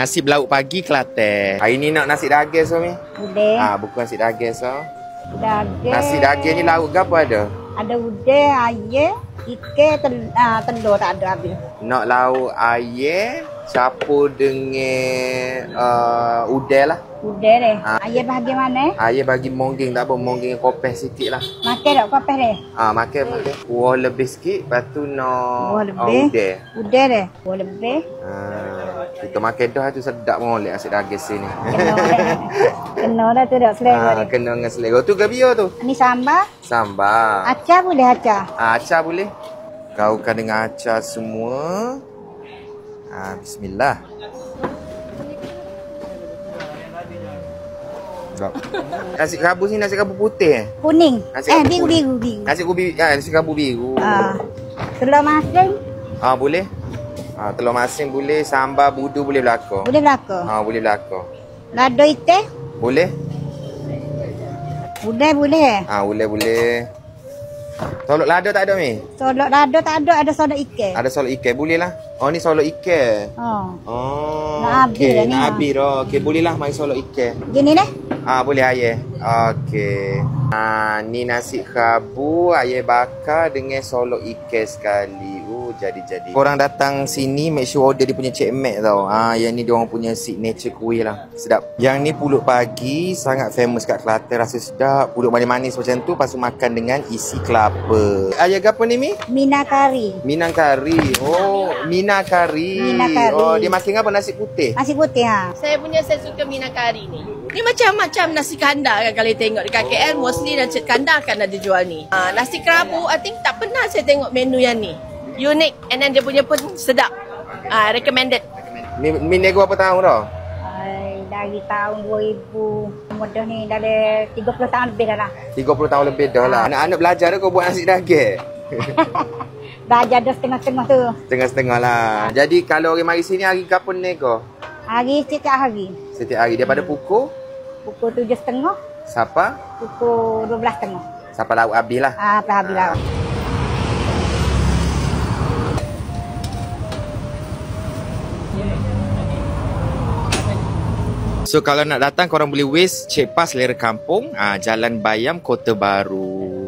Nasi belauk pagi Kelantan. Hari ni nak nasi daging so, Mi? Boleh. Bukan nasi daging so. Daging. Nasi daging ni lauk ke apa ada? Ada udang, ayam, ikan, telur tak ada habis. Nak lauk ayam campur dengan udang lah. Udang deh. Ayam bahagian mana? Ayam bagi mongging tak apa, mongging kopeh sikit lah. Makan tak kopeh deh? Makan. Kuah lebih sikit, lepas tu nak udang. Udang deh. Kuah lebih. Kita makan dah tu sedap molek nasi daging sini. Kena dah tu dah selera. Kena dengan selera. Tu ke biar tu? Ni sambal. Sambal. Acar boleh acar? Acar boleh. Gaulkan dengan acar semua. Bismillah. Nasi kerabu ni nasi kerabu putih Kuning. Biru. Nasi kerabu biru. Telur masin. Boleh. Telur masin boleh, sambal budu boleh belaka. Boleh belaka. Boleh belaka. Lado ikan? Boleh. Boleh. Boleh. Solok lado tak ada, Mi? Solok lado tak ada solok ikan. Ada solok ikan, boleh lah. Ni solok ikan. Nak habis dah ni. Nak habis dah. Okey, boleh lah main solok ikan. Gini dah? Boleh ayah. Okey. Ni nasi kerabu, ayah bakar dengan solok ikan sekali. Jadi. Korang datang sini, make sure order dia punya Cik Mac tau. Yang ni dia orang punya signature kuih lah. Sedap. Yang ni pulut pagi, sangat famous kat Kelantan. Rasa sedap. Pulut manis-manis macam tu, lepas tu makan dengan isi kelapa. Ayah apa ni, Mi? Minang kari. Minang kari. Minang kari. Dia makan apa? Nasi putih? Nasi putih, Saya suka minang kari ni. Ni macam nasi kandar kan kalau tengok dekat KL. Mostly nasi kandar kan ada jual ni. Nasi kerabu, I think tak pernah saya tengok menu yang ni. Unik, and then dia punya pun sedap. Recommended. Ni nego apa tahun dah? Dari tahun 2000. Mudah ni dari 30 tahun lebih dah lah. 30 tahun lebih dah lah. Anak-anak belajar kau buat nasi daging? Belajar dah setengah-setengah tu. Setengah-setengah lah. Jadi kalau orang mari sini hari kapan nego? Hari setiap hari. Setiap hari. Daripada pukul? Pukul 7.30. Siapa? Pukul 12.30. Siapa lauk habis lah? Habis lah. So kalau nak datang korang boleh waste Cik Pas Selera Kampung, Jalan Bayam, Kota Baru.